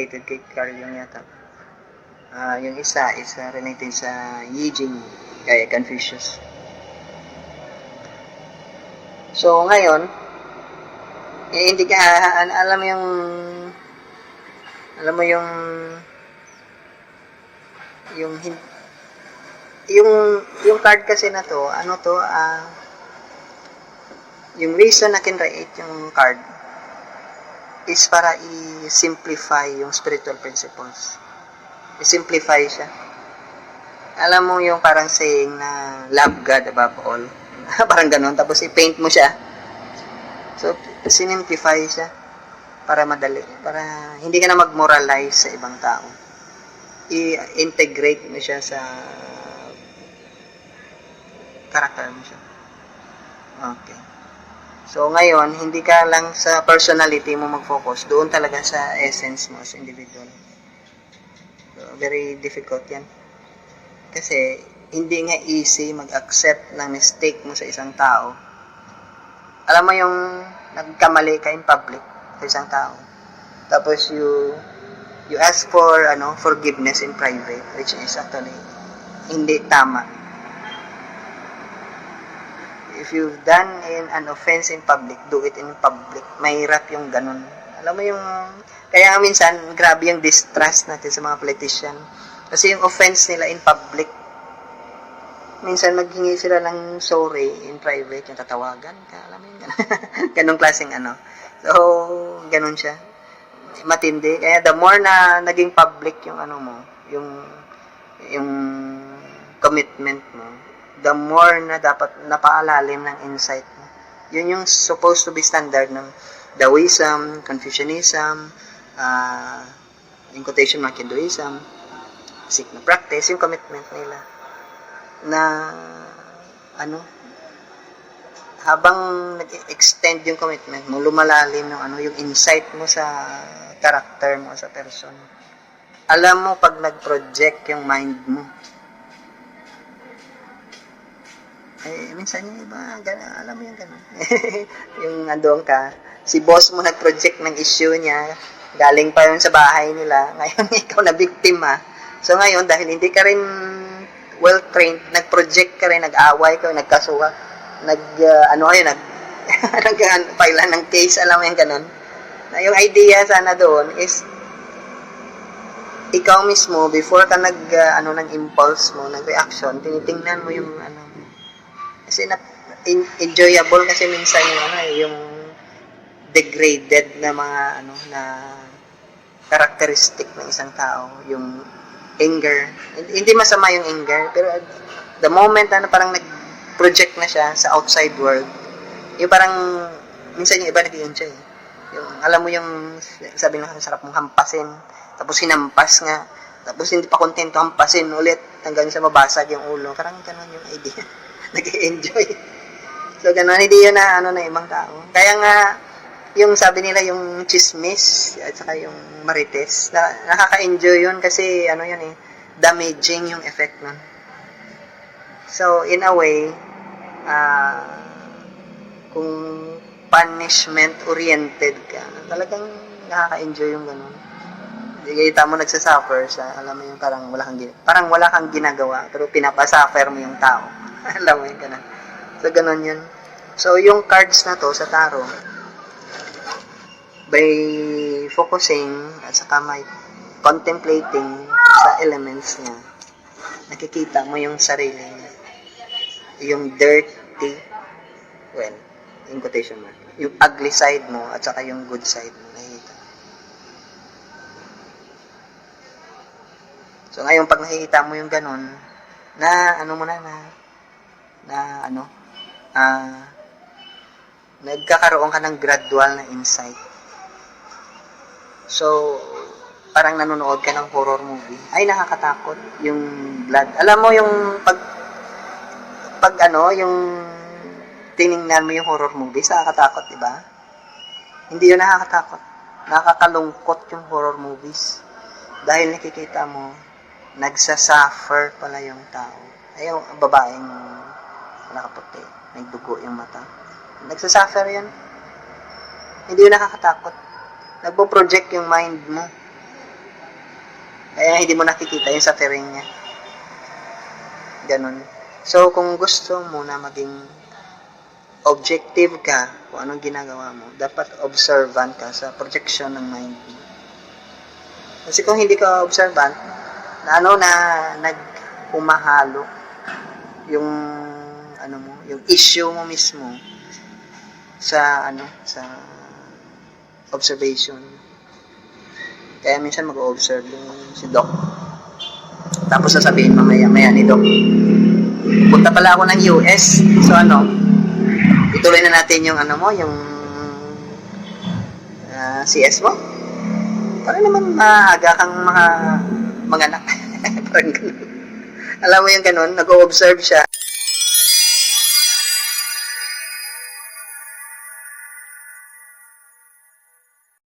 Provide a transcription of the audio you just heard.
related kay Carl Jung yata. Yung isa is related sa Yi Jing, kay Confucius. So, ngayon, hindi ka, alam mo yung card kasi na to, yung reason na kinreate yung card is para i-simplify yung spiritual principles. I-simplify siya. Alam mo yung parang saying na love God above all. Parang ganun. Tapos i-paint mo siya. So, sinimplify siya para madali. Para hindi ka na mag-moralize sa ibang tao. I-integrate mo siya sa character mo siya. Okay. So, ngayon, hindi ka lang sa personality mo mag-focus. Doon talaga sa essence mo as individual. So, very difficult yan. Kasi, hindi nga easy mag-accept ng mistake mo sa isang tao. Alam mo yung nagkamali ka in public sa isang tao. Tapos, you ask for forgiveness in private, which is actually hindi tama. If you've done an offense in public, do it in public. Mahirap yung ganun. Alam mo yung, kaya minsan, grabe yung distrust natin sa mga politician. Kasi yung offense nila in public, minsan maghingi sila ng sorry in private, yung tatawagan ka, alam mo yun, ganun klaseng So, ganun siya. Matindi. Kaya the more na naging public yung yung commitment mo, the more na dapat napaalalim ng insight mo. Yun yung supposed to be standard ng Taoism, Confucianism, in quotation mark Hinduism, Sikh na practice, yung commitment nila. Na, habang nag-extend yung commitment mo, lumalalim ng yung insight mo sa character mo sa person. Alam mo pag nag-project yung mind mo. Minsan yung iba, alam mo yung gano'n. Yung andong ka, si boss mo nag-project ng issue niya, galing pa yun sa bahay nila, ngayon ikaw na biktima. So ngayon, dahil hindi ka rin well-trained, nag-project ka rin, nag-away ka, nagkasuha, nag-file ng case, alam mo yung gano'n. Na yung idea sana doon is, ikaw mismo, before ka ng impulse mo, nag-reaction, tinitingnan mo yung kasi enjoyable kasi minsan yung degraded na mga na characteristic ng isang tao, yung anger. Hindi masama yung anger, pero the moment parang nag-project na siya sa outside world, yung parang minsan yung iba nag-enjoy. Yung alam mo yung sabi nila sarap mong hampasin, tapos hinampas nga, tapos hindi pa kontento hampasin ulit hanggang sa mabasag yung ulo. Parang ganun yung idea. Nag-enjoy. So, gano'n, hindi yun na ibang tao. Kaya nga, yung sabi nila, yung chismis, at saka yung marites, nakaka-enjoy yun kasi, damaging yung effect nun. So, in a way, kung punishment-oriented ka, talagang nakaka-enjoy yung gano'n. Kita mo nagsasuffer siya, alam mo yung parang wala kang ginagawa, pero pinapasuffer mo yung tao. Alam mo yun, ganun. So, ganun yun. So, yung cards na to sa tarot, by focusing at saka may contemplating sa elements niya, nakikita mo yung sarili niya. Yung dirty, in quotation mark, yung ugly side mo at saka yung good side mo, nakikita. So, ngayon, pag nakikita mo yung ganun, nagkakaroon ka ng gradual na insight. So, parang nanonood ka ng horror movie. Ay, nakakatakot. Yung blood. Alam mo yung yung tiningnan mo yung horror movies, nakakatakot, diba? Hindi yun nakakatakot. Nakakalungkot yung horror movies. Dahil nakikita mo, nagsasuffer pala yung tao. Ay, yung babaeng nakaputi, may dugo yung mata. Nagsasuffer yan. Hindi yun nakakatakot. Nagpo-project yung mind mo. Kaya hindi mo nakikita yung suffering niya. Ganun. So, kung gusto mo na maging objective ka kung anong ginagawa mo, dapat observant ka sa projection ng mind mo. Kasi kung hindi ka observant, na nagpumahalo yung yung issue mo mismo sa observation. Kaya minsan mag-observe yung si Doc. Tapos sasabihin mamaya ni Doc, punta pala ako ng US. So ituloy na natin yung yung CS mo. Para naman maaga kang manganak. Parang ganun. Alam mo yung ganun, nag-o-observe siya.